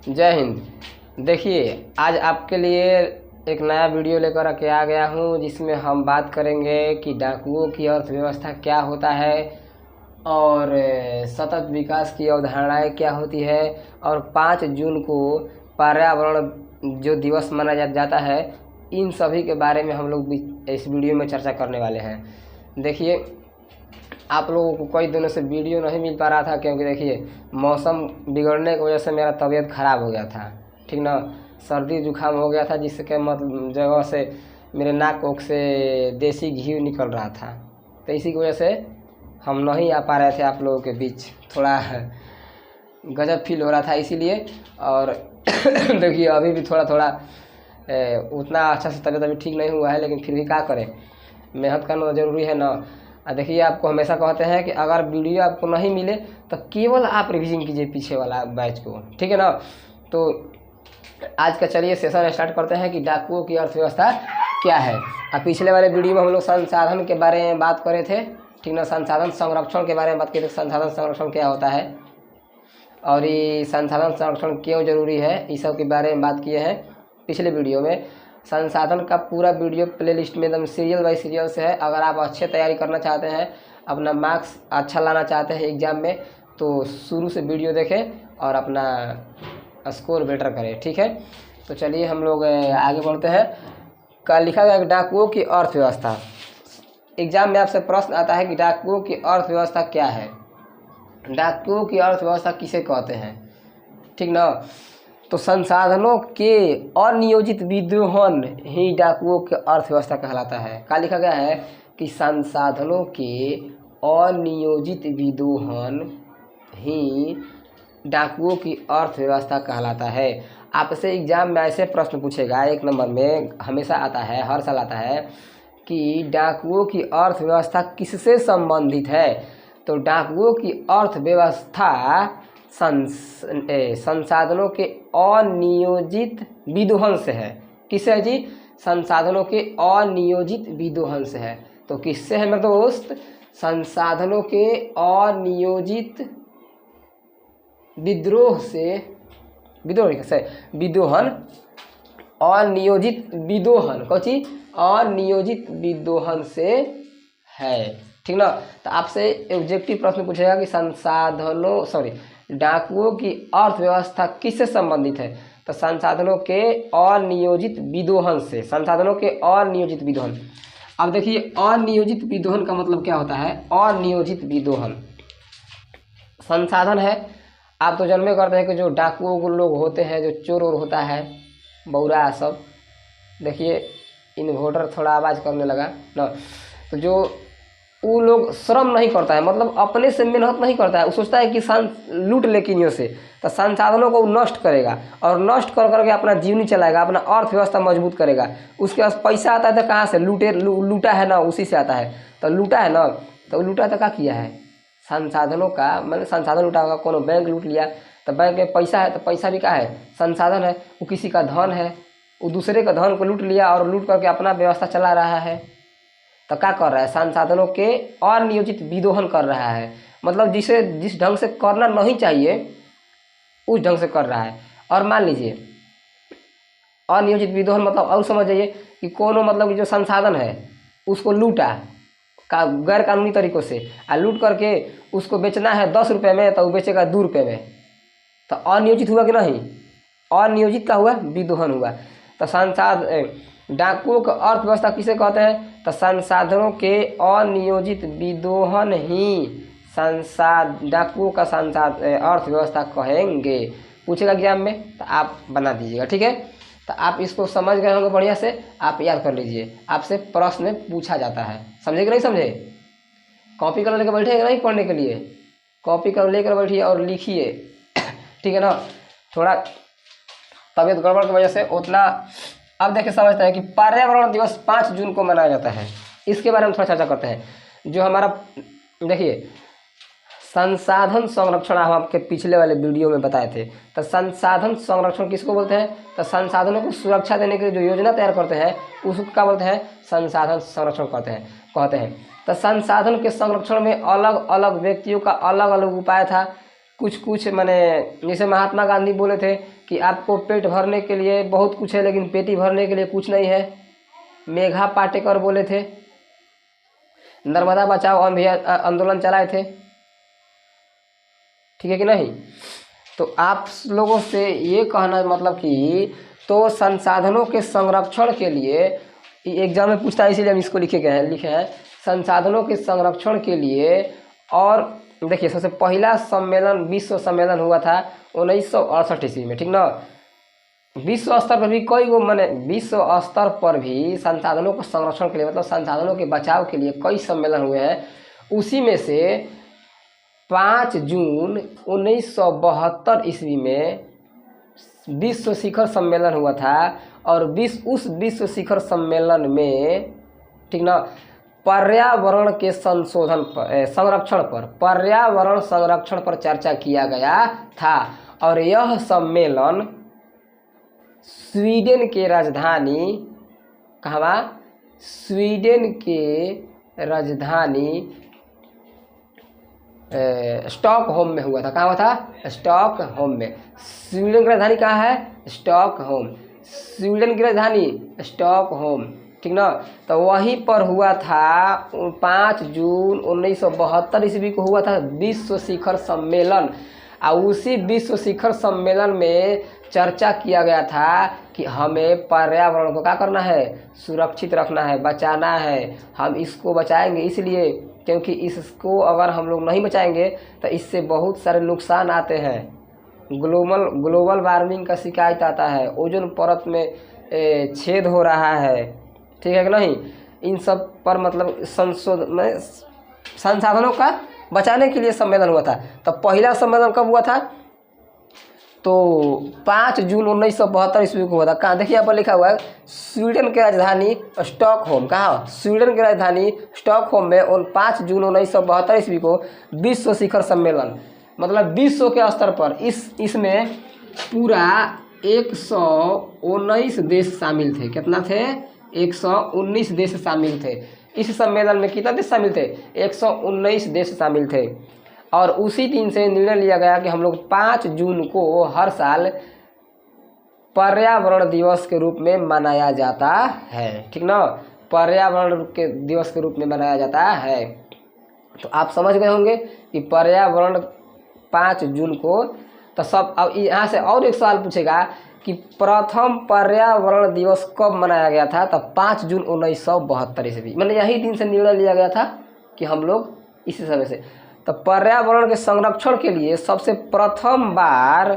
जय हिंद। देखिए, आज आपके लिए एक नया वीडियो लेकर के आ गया हूँ, जिसमें हम बात करेंगे कि डाकुओं की अर्थव्यवस्था क्या होता है और सतत विकास की अवधारणाएं क्या होती है, और 5 जून को पर्यावरण जो दिवस मनाया जाता है, इन सभी के बारे में हम लोग इस वीडियो में चर्चा करने वाले हैं। देखिए, आप लोगों को कई दिनों से वीडियो नहीं मिल पा रहा था, क्योंकि देखिए मौसम बिगड़ने की वजह से मेरा तबीयत ख़राब हो गया था, ठीक ना। सर्दी जुकाम हो गया था, जिसके मतलब जगह से मेरे नाक ओक से देसी घी निकल रहा था, तो इसी की वजह से हम नहीं आ पा रहे थे आप लोगों के बीच। थोड़ा गजब फील हो रहा था इसीलिए। और देखिए, अभी भी थोड़ा थोड़ा उतना अच्छा से तबीयत अभी ठीक नहीं हुआ है, लेकिन फिर भी क्या करें, मेहनत करना ज़रूरी है ना। देखिए, आपको हमेशा कहते हैं कि अगर वीडियो आपको नहीं मिले तो केवल आप रिवीजन कीजिए पीछे वाला बैच को, ठीक है ना। तो आज का चलिए सेशन स्टार्ट करते हैं कि डाकुओं की अर्थव्यवस्था क्या है। अब पिछले वाले वीडियो में हम लोग संसाधन के बारे में बात करे थे, ठीक ना। संसाधन संरक्षण के बारे में बात की थी, संसाधन संरक्षण क्या होता है और ये संसाधन संरक्षण क्यों जरूरी है, इस सब के बारे में बात किए हैं पिछले वीडियो में। संसाधन का पूरा वीडियो प्लेलिस्ट में एकदम सीरियल बाय सीरियल से है। अगर आप अच्छे तैयारी करना चाहते हैं, अपना मार्क्स अच्छा लाना चाहते हैं एग्ज़ाम में, तो शुरू से वीडियो देखें और अपना स्कोर बेटर करें, ठीक है। तो चलिए हम लोग आगे बढ़ते हैं। कल लिखा गया डाकुओं की अर्थव्यवस्था। एग्ज़ाम में आपसे प्रश्न आता है कि डाकुओं की अर्थव्यवस्था क्या है, डाकुओं की अर्थव्यवस्था किसे कहते हैं, ठीक ना। तो संसाधनों के अनियोजित विदोहन ही डाकुओं की अर्थव्यवस्था कहलाता है। क्या लिखा गया है कि संसाधनों के अनियोजित विदोहन ही डाकुओं की अर्थव्यवस्था कहलाता है। आपसे एग्जाम में ऐसे प्रश्न पूछेगा, 1 नंबर में हमेशा आता है, हर साल आता है कि डाकुओं की अर्थव्यवस्था किससे संबंधित है। तो डाकुओं की अर्थव्यवस्था संसाधनों के अनियोजित विदोहन से है। किससे है जी? संसाधनों के अनियोजित विदोहन से है। तो किससे है मेरे दोस्त? संसाधनों के अनियोजित विद्रोह से, विदोहन, अनियोजित विदोहन, कौची? अनियोजित विदोहन से है, ठीक ना। तो आपसे ऑब्जेक्टिव प्रश्न पूछेगा कि डाकुओं की अर्थव्यवस्था किससे संबंधित है। तो संसाधनों के अनियोजित विदोहन से, संसाधनों के अनियोजित विदोहन। अब देखिए, अनियोजित विदोहन का मतलब क्या होता है। अनियोजित विदोहन संसाधन है, आप तो जन्मे करते हैं कि जो डाकुओं को लोग होते हैं, जो चोर और होता है, बौरा सब। देखिए, इन्वर्टर थोड़ा आवाज़ करने लगा ना। तो जो वो लोग श्रम नहीं करता है, मतलब अपने से मेहनत नहीं करता है, वो सोचता है कि लूट ले किन्हीं से, तो संसाधनों को नष्ट करेगा और नष्ट कर करके अपना जीवनी चलाएगा, अपना अर्थव्यवस्था मजबूत करेगा। उसके पास पैसा आता है तो कहाँ से? लूटा है ना, उसी से आता है। तो लूटा है ना, तो लूटा तो क्या किया है? संसाधनों का, मतलब संसाधन लूटा होगा, कोनो बैंक लूट लिया, तो बैंक में पैसा है, तो पैसा भी क्या है? संसाधन है। वो किसी का धन है, वो दूसरे का धन को लूट लिया और लूट करके अपना व्यवस्था चला रहा है। तो क्या कर रहा है? संसाधनों के अनियोजित विदोहन कर रहा है, मतलब जिस ढंग से करना नहीं चाहिए उस ढंग से कर रहा है। और मान लीजिए, अनियोजित विदोहन मतलब और समझ जाइए कि कोनो, मतलब जो संसाधन है उसको लूटा का गैर कानूनी तरीक़ों से, लूट करके उसको बेचना है 10 रुपये में, तो वो बेचेगा 2 रुपये में। तो अनियोजित हुआ कि नहीं? अनियोजित का हुआ, विदोहन हुआ। तो डाकुओं का अर्थव्यवस्था किसे कहते हैं? तो संसाधनों के अनियोजित विदोहन ही डाकुओं का अर्थव्यवस्था कहेंगे। पूछेगा एग्जाम में, तो आप बना दीजिएगा, ठीक है। तो आप इसको समझ गए होंगे बढ़िया से, आप याद कर लीजिए। आपसे प्रश्न में पूछा जाता है, समझे कि नहीं समझे? कॉपी कलम लेकर बैठे नहीं पढ़ने के लिए? कॉपी कलम लेकर बैठिए और लिखिए, ठीक है ना। थोड़ा तबीयत गड़बड़ की वजह से उतना। अब देखिए, समझते हैं कि पर्यावरण दिवस 5 जून को मनाया जाता है। इसके बारे में थोड़ा चर्चा करते हैं। जो हमारा, देखिए, संसाधन संरक्षण हम आपके पिछले वाले वीडियो में बताए थे। तो संसाधन संरक्षण किसको बोलते हैं? तो संसाधनों को सुरक्षा देने के लिए जो योजना तैयार करते हैं उसको क्या बोलते हैं? संसाधन संरक्षण कहते हैं। तो संसाधन के संरक्षण में अलग अलग व्यक्तियों का अलग अलग उपाय था। कुछ कुछ माने जैसे महात्मा गांधी बोले थे कि आपको पेट भरने के लिए बहुत कुछ है लेकिन पेटी भरने के लिए कुछ नहीं है। मेघा पाटेकर बोले थे, नर्मदा बचाओ आंदोलन चलाए थे, ठीक है कि नहीं। तो आप लोगों से ये कहना मतलब कि तो संसाधनों के संरक्षण के लिए एग्जाम में पूछता है, इसीलिए हम इसको लिखे हैं संसाधनों के संरक्षण के लिए। और देखिए सबसे पहला सम्मेलन विश्व सम्मेलन हुआ था 1968 ईस्वी में, ठीक ना। विश्व स्तर पर भी कई गो माने विश्व स्तर पर भी संसाधनों के संरक्षण के लिए मतलब संसाधनों के बचाव के लिए कई सम्मेलन हुए हैं। उसी में से 5 जून 1972 ईस्वी में विश्व शिखर सम्मेलन हुआ था। और उस विश्व शिखर सम्मेलन में, ठीक ना, पर्यावरण के संशोधन पर पर्यावरण संरक्षण पर चर्चा किया गया था। और यह सम्मेलन स्वीडन के राजधानी स्वीडन के राजधानी स्टॉकहोम में हुआ था। कहाँ हुआ था? स्टॉकहोम में। स्वीडन की राजधानी कहाँ है? स्टॉकहोम। स्वीडन की राजधानी स्टॉकहोम, ठीक ना। तो वहीं पर हुआ था 5 जून 1972 ईस्वी को हुआ था विश्व शिखर सम्मेलन। और उसी विश्व शिखर सम्मेलन में चर्चा किया गया था कि हमें पर्यावरण को क्या करना है? सुरक्षित रखना है, बचाना है। हम इसको बचाएंगे इसलिए क्योंकि इसको अगर हम लोग नहीं बचाएंगे तो इससे बहुत सारे नुकसान आते हैं। ग्लोबल वार्मिंग का शिकायत आता है, ओजोन परत में छेद हो रहा है, ठीक है कि नहीं। इन सब पर मतलब संसाधनों का बचाने के लिए सम्मेलन हुआ था। तो पहला सम्मेलन कब हुआ था? तो 5 जून 1972 ईस्वी को हुआ था। कहाँ देखिए यहाँ पर लिखा हुआ है स्वीडन की राजधानी स्टॉकहोम। कहाँ? स्वीडन की राजधानी स्टॉकहोम में 5 जून 1972 ईस्वी को विश्व शिखर सम्मेलन मतलब विश्व के स्तर पर इसमें पूरा 119 देश शामिल थे। कितना थे? 119 देश शामिल थे। इस सम्मेलन में कितना देश शामिल थे? 119 देश शामिल थे। और उसी दिन से निर्णय लिया गया कि हम लोग 5 जून को हर साल पर्यावरण दिवस के रूप में मनाया जाता है, ठीक ना। पर्यावरण के दिवस के रूप में मनाया जाता है। तो आप समझ गए होंगे कि पर्यावरण 5 जून को। तो सब अब यहाँ से और एक सवाल पूछेगा कि प्रथम पर्यावरण दिवस कब मनाया गया था? तो 5 जून 1972 ईस्वी, मतलब यही दिन से निर्णय लिया गया था कि हम लोग इसी समय से। तो पर्यावरण के संरक्षण के लिए सबसे प्रथम बार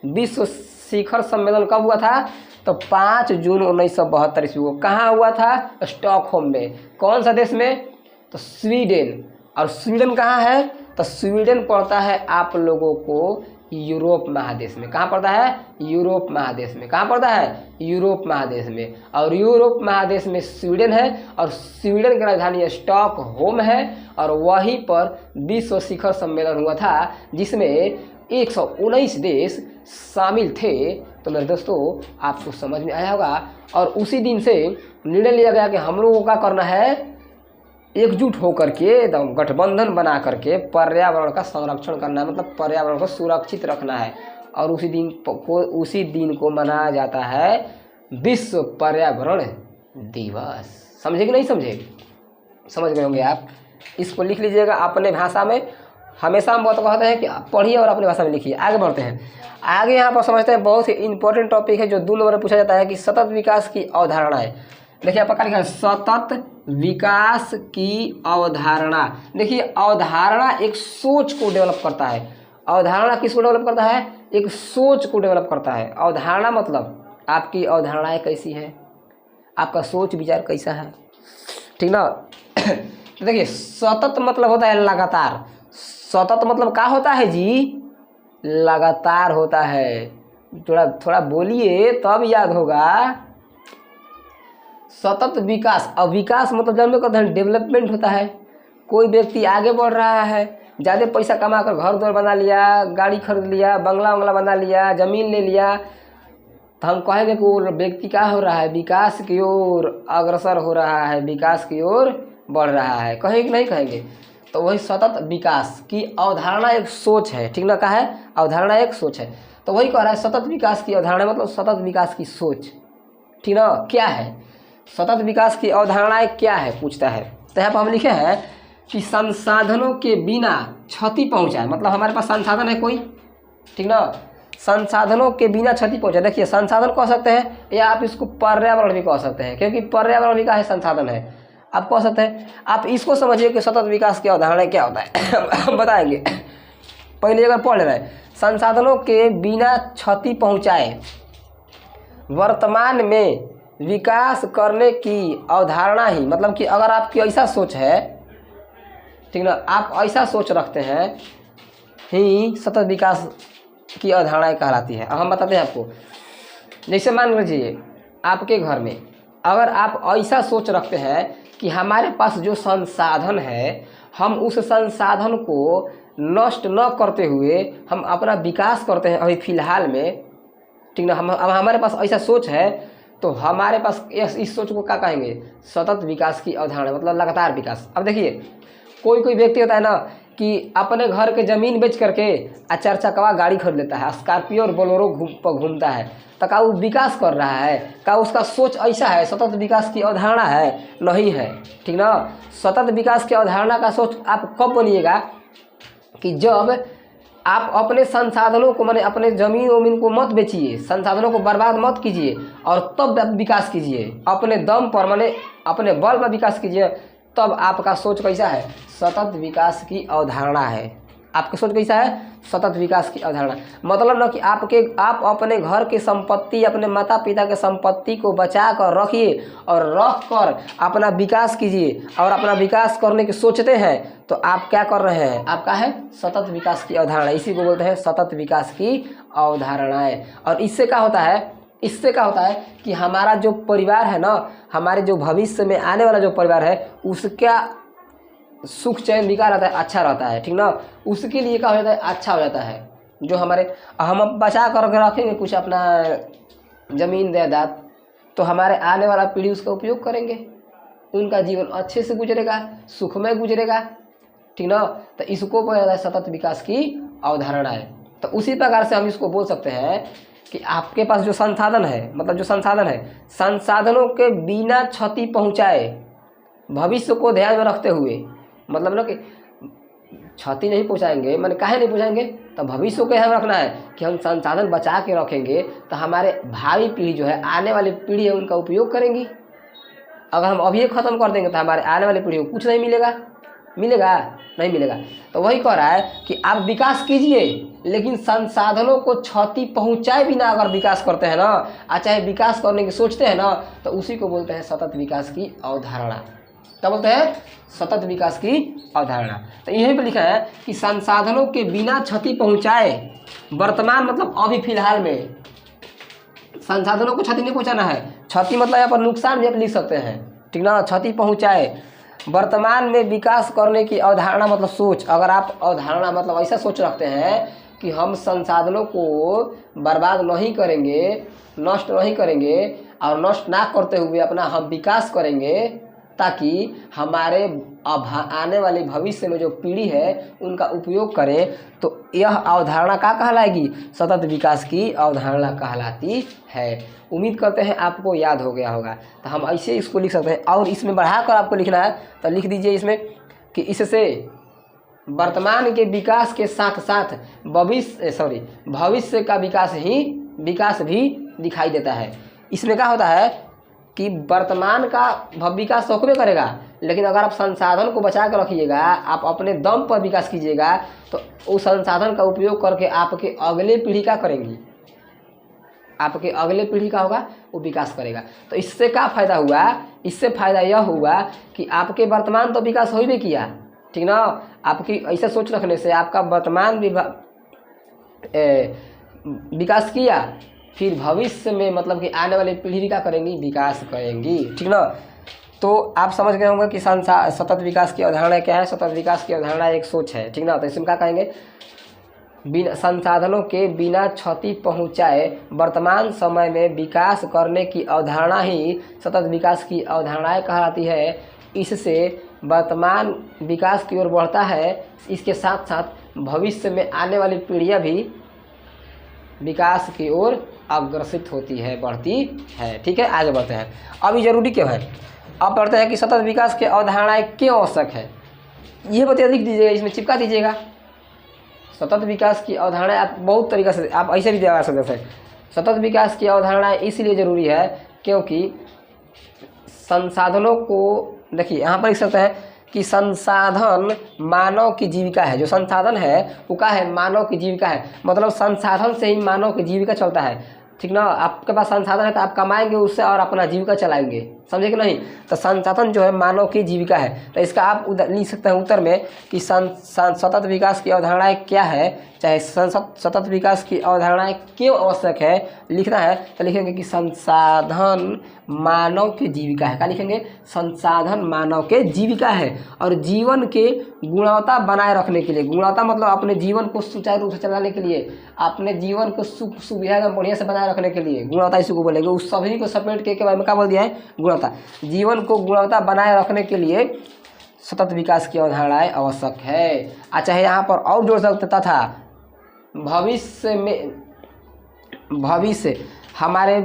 विश्व शिखर सम्मेलन कब हुआ था? तो 5 जून 1972 ईस्वी को। कहाँ हुआ था? स्टॉकहोम में। कौन सा देश में? तो स्वीडन। और स्वीडन कहाँ है? तो स्वीडन पड़ता है आप लोगों को यूरोप महादेश में। कहाँ पड़ता है? यूरोप महादेश में। कहाँ पड़ता है? यूरोप महादेश में। और यूरोप महादेश में स्वीडन है और स्वीडन की राजधानी स्टॉकहोम है। और वहीं पर विश्व शिखर सम्मेलन हुआ था जिसमें 119 देश शामिल थे। तो मेरे दोस्तों आपको समझ में आया होगा। और उसी दिन से निर्णय लिया गया कि हम लोगों को क्या करना है? एकजुट होकर के एकदम गठबंधन बना करके पर्यावरण का संरक्षण करना है, मतलब पर्यावरण को सुरक्षित रखना है। और उसी दिन को मनाया जाता है विश्व पर्यावरण दिवस। समझे कि नहीं समझे? समझ गए होंगे आप। इसको लिख लीजिएगा अपने भाषा में। हमेशा हम बहुत कहते हैं कि पढ़िए और अपनी भाषा में लिखिए। आगे बढ़ते हैं। आगे यहाँ पर समझते हैं बहुत ही इंपॉर्टेंट टॉपिक है जो 2 नंबर में पूछा जाता है कि सतत विकास की अवधारणा है। देखिए आपका लिखा है सतत विकास की अवधारणा। देखिए अवधारणा एक सोच को डेवलप करता है। अवधारणा किसको डेवलप करता है? एक सोच को डेवलप करता है। अवधारणा मतलब आपकी अवधारणाएं कैसी है, आपका सोच विचार कैसा है, ठीक ना। देखिए सतत मतलब होता है लगातार। सतत मतलब क्या होता है जी? लगातार होता है। थोड़ा बोलिए तब याद होगा। सतत विकास। अब विकास मतलब जब में कहते हैं डेवलपमेंट होता है। कोई व्यक्ति आगे बढ़ रहा है, ज़्यादा पैसा कमा कर घर द्वार बना लिया, गाड़ी खरीद लिया, बंगला बना लिया, ज़मीन ले लिया, तो हम कहेंगे कि वो व्यक्ति क्या हो रहा है? विकास की ओर अग्रसर हो रहा है, विकास की ओर बढ़ रहा है। कहेंगे कि नहीं कहेंगे? तो वही सतत विकास की अवधारणा एक सोच है, ठीक ना, क्या है, अवधारणा एक सोच है। तो वही कह रहा है सतत विकास की अवधारणा मतलब सतत विकास की सोच, ठीक ना, क्या है सतत विकास की अवधारणाएं क्या है पूछता है। तो यहाँ पर हम लिखे हैं कि संसाधनों के बिना क्षति पहुँचाए, मतलब हमारे पास संसाधन है कोई, ठीक ना, संसाधनों के बिना क्षति पहुँचाए। देखिए संसाधन कह सकते हैं या आप इसको पर्यावरण भी कह सकते हैं, क्योंकि पर्यावरण भी का है संसाधन है, आप कह सकते हैं। आप इसको समझिए कि सतत विकास की अवधारणा क्या होता है बताएंगे। पहले अगर पढ़ ले रहे हैं, संसाधनों के बिना क्षति पहुँचाए वर्तमान में विकास करने की अवधारणा ही, मतलब कि अगर आपकी ऐसा सोच है, ठीक ना, आप ऐसा सोच रखते हैं ही सतत विकास की अवधारणा कहलाती है। अब हम बताते हैं आपको। जैसे मान लीजिए आपके घर में अगर आप ऐसा सोच रखते हैं कि हमारे पास जो संसाधन है हम उस संसाधन को नष्ट न करते हुए हम अपना विकास करते हैं अभी फ़िलहाल में, ठीक ना, अब हमारे पास ऐसा सोच है, तो हमारे पास इस सोच को क्या कहेंगे, सतत विकास की अवधारणा, मतलब लगातार विकास। अब देखिए कोई कोई व्यक्ति होता है ना कि अपने घर के ज़मीन बेच करके 4 चक्का गाड़ी खरीद लेता है, स्कॉर्पियो और बोलेरो घूमता है, तो क्या वो विकास कर रहा है, क्या उसका सोच ऐसा है, सतत विकास की अवधारणा है, नहीं है, ठीक ना। सतत विकास की अवधारणा का सोच आप कब बनिएगा कि जब आप अपने संसाधनों को, माने अपने ज़मीन वमीन को मत बेचिए, संसाधनों को बर्बाद मत कीजिए और तब आप विकास कीजिए, अपने दम पर माने अपने बल पर विकास कीजिए, तब आपका सोच कैसा है, सतत विकास की अवधारणा है। आपका सोच कैसा है, सतत विकास की अवधारणा, मतलब ना कि आप अपने घर की संपत्ति, अपने माता पिता के संपत्ति को बचा कर रखिए और रख कर अपना विकास कीजिए, और अपना विकास करने की सोचते हैं तो आप क्या कर रहे हैं, आपका है सतत विकास की अवधारणा। इसी को बोलते हैं सतत विकास की अवधारणाएं। और इससे क्या होता है, इससे क्या होता है कि हमारा जो परिवार है ना, हमारे जो भविष्य में आने वाला जो परिवार है उसका सुख चैन बिका रहता है, अच्छा रहता है, ठीक ना, उसके लिए क्या हो जाता है, अच्छा हो जाता है। जो हमारे हम बचा कर रखेंगे कुछ अपना ज़मीन जायदाद, तो हमारे आने वाला पीढ़ी उसका उपयोग करेंगे, उनका जीवन अच्छे से गुजरेगा, सुखमय गुजरेगा, ठीक ना। तो इसको बोला जाता है सतत विकास की अवधारणा है। तो उसी प्रकार से हम इसको बोल सकते हैं कि आपके पास जो संसाधन है, मतलब जो संसाधन है, संसाधनों के बिना क्षति पहुँचाए, भविष्य को ध्यान में रखते हुए, मतलब ना कि क्षति नहीं पहुँचाएंगे, मैंने काहे नहीं पहुँचाएंगे, तो भविष्य को ध्यान रखना है कि हम संसाधन बचा के रखेंगे तो हमारे भावी पीढ़ी जो है, आने वाली पीढ़ी है, उनका उपयोग करेंगी। अगर हम अभी ख़त्म कर देंगे तो हमारे आने वाली पीढ़ी को कुछ नहीं मिलेगा, मिलेगा नहीं मिलेगा। तो वही कह रहा है कि आप विकास कीजिए, लेकिन संसाधनों को क्षति पहुँचाए बिना अगर विकास करते हैं ना, चाहे विकास करने की सोचते हैं ना, तो उसी को बोलते हैं सतत विकास की अवधारणा। क्या बोलते हैं, सतत विकास की अवधारणा। तो यहीं पे लिखा है कि संसाधनों के बिना क्षति पहुँचाए वर्तमान, मतलब अभी फिलहाल में संसाधनों को क्षति नहीं पहुँचाना है, क्षति मतलब यहाँ पर नुकसान भी आप लिख सकते हैं, ठीक ना, क्षति पहुँचाए वर्तमान में विकास करने की अवधारणा, मतलब सोच। अगर आप अवधारणा मतलब ऐसा सोच रखते हैं कि हम संसाधनों को बर्बाद नहीं करेंगे, नष्ट नहीं करेंगे, और नष्ट ना करते हुए अपना हम विकास करेंगे, ताकि हमारे आने वाले भविष्य में जो पीढ़ी है उनका उपयोग करें, तो यह अवधारणा क्या कहलाएगी, सतत विकास की अवधारणा कहलाती है। उम्मीद करते हैं आपको याद हो गया होगा। तो हम ऐसे इसको लिख सकते हैं, और इसमें बढ़ाकर आपको लिखना है तो लिख दीजिए इसमें कि इससे वर्तमान के विकास के साथ साथ भविष्य का विकास भी दिखाई देता है। इसमें क्या होता है कि वर्तमान का विकास तो होबे करेगा, लेकिन अगर आप संसाधन को बचा कर रखिएगा, आप अपने दम पर विकास कीजिएगा, तो उस संसाधन का उपयोग करके आपके अगले पीढ़ी क्या करेंगी, आपके अगले पीढ़ी का होगा वो विकास करेगा। तो इससे क्या फ़ायदा हुआ, इससे फ़ायदा यह हुआ कि आपके वर्तमान तो विकास हो ही किया, ठीक ना। आपकी ऐसा सोच रखने से आपका वर्तमान विकास किया, फिर भविष्य में मतलब कि आने वाली पीढ़ी क्या करेंगी, विकास करेंगी, ठीक ना। तो आप समझ गए होंगे कि सतत विकास की अवधारणा क्या है। सतत विकास की अवधारणा एक सोच है, ठीक ना। तो इसमें क्या कहेंगे, बिना संसाधनों के बिना क्षति पहुँचाए वर्तमान समय में विकास करने की अवधारणा ही सतत विकास की अवधारणाएं कहलाती है। इससे वर्तमान विकास की ओर बढ़ता है, इसके साथ साथ भविष्य में आने वाली पीढ़ियाँ भी विकास की ओर अग्रसित होती है, बढ़ती है। ठीक है, आगे बढ़ते हैं। अब ये जरूरी क्यों है? अब पढ़ते हैं कि सतत विकास की अवधारणाएं क्यों आवश्यक है, ये बता लिख दीजिएगा, इसमें चिपका दीजिएगा। सतत विकास की अवधारणाएं आप बहुत तरीक़े से आप ऐसे भी दिया सकते हैं। सतत विकास की अवधारणाएं इसलिए ज़रूरी है क्योंकि संसाधनों को, देखिए यहाँ पर लिख सकते हैं कि संसाधन मानव की जीविका है। जो संसाधन है वो क्या है? मानव की जीविका है। मतलब संसाधन से ही मानव की जीविका चलता है। ठीक ना, आपके पास संसाधन है तो आप कमाएंगे उससे और अपना जीविका चलाएंगे, समझे कि नहीं? तो संसाधन जो है मानव की जीविका है। तो इसका आप लिख सकते हैं उत्तर में कि सतत विकास की अवधारणाएं क्या है, चाहे सतत विकास की अवधारणाएं क्यों आवश्यक है लिखना है तो लिखेंगे कि संसाधन मानव की जीविका है। क्या लिखेंगे? संसाधन मानव के जीविका है और जीवन के गुणवत्ता बनाए रखने के लिए, गुणवत्ता मतलब अपने जीवन को सुचारू रूप से चलाने के लिए, अपने जीवन को सुख सुविधा बढ़िया से बनाए रखने के लिए गुणवत्ता इसी को बोलेंगे। उस सभी को समेट के बारे में क्या बोल दिया है? गुणवत्ता। जीवन को गुणवत्ता बनाए रखने के लिए सतत विकास की अवधारणाएं आवश्यक है। अच्छा है, यहाँ पर और जोड़ सकता था भविष्य हमारे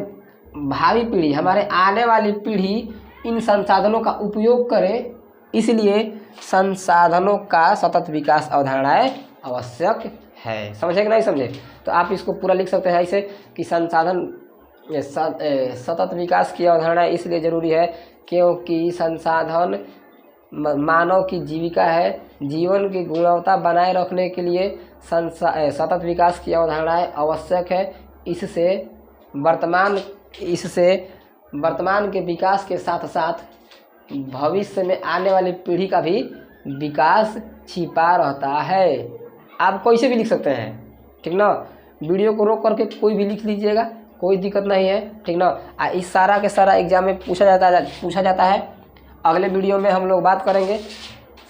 भावी पीढ़ी, हमारे आने वाली पीढ़ी इन संसाधनों का उपयोग करे, इसलिए संसाधनों का सतत विकास अवधारणाएं आवश्यक है। समझे कि नहीं समझे? तो आप इसको पूरा लिख सकते हैं ऐसे कि संसाधन सतत विकास की अवधारणा इसलिए ज़रूरी है क्योंकि संसाधन मानव की जीविका है। जीवन की गुणवत्ता बनाए रखने के लिए सतत विकास की अवधारणाएं आवश्यक है। इससे वर्तमान के विकास के साथ साथ भविष्य में आने वाली पीढ़ी का भी विकास छिपा रहता है। आप कोई से भी लिख सकते हैं, ठीक ना? वीडियो को रोक करके कोई भी लिख लीजिएगा, कोई दिक्कत नहीं है, ठीक ना? इस सारा के सारा एग्जाम में पूछा जाता है। अगले वीडियो में हम लोग बात करेंगे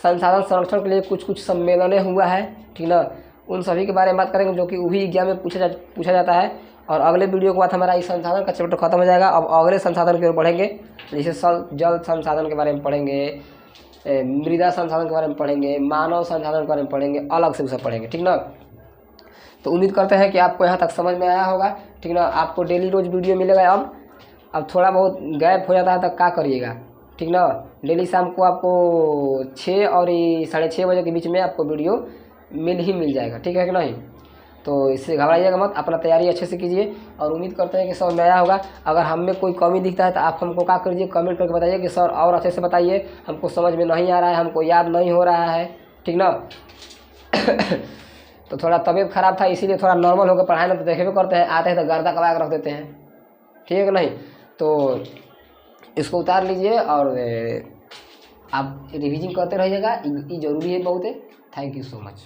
संसाधन संरक्षण के लिए कुछ सम्मेलनें हुआ है, ठीक ना? उन सभी के बारे में बात करेंगे जो कि वही एग्जाम में पूछा जाता है। और अगले वीडियो के बाद हमारा इस संसाधन का चैप्टर खत्म हो जाएगा। अब अगले संसाधन की ओर बढ़ेंगे, जैसे जल संसाधन के बारे में पढ़ेंगे, मृदा संसाधन के बारे में पढ़ेंगे, मानव संसाधन के बारे में पढ़ेंगे, अलग से उसे पढ़ेंगे, ठीक ना? तो उम्मीद करते हैं कि आपको यहाँ तक समझ में आया होगा, ठीक ना? आपको डेली रोज़ वीडियो मिलेगा। अब थोड़ा बहुत गैप हो जाता है तो क्या करिएगा, ठीक ना? डेली शाम को आपको 6 और 6:30 बजे के बीच में आपको वीडियो मिल जाएगा, ठीक है कि नहीं? तो इससे घबराइएगा मत, अपना तैयारी अच्छे से कीजिए और उम्मीद करते हैं कि समझ में आया होगा। अगर हम में कोई कमी दिखता है तो आप हमको क्या करिए, कमेंट करके बताइए कि सर और अच्छे से बताइए, हमको समझ में नहीं आ रहा है, हमको याद नहीं हो रहा है, ठीक ना? तो थोड़ा तबीयत खराब था इसीलिए थोड़ा नॉर्मल होकर पढ़ाए ना, तो देखे भी करते हैं, आते हैं तो गर्दा कबा के रख देते हैं, ठीक है कि नहीं? तो इसको उतार लीजिए और आप रिवीजन करते रहिएगा, ये ज़रूरी है बहुत है। Thank you so much.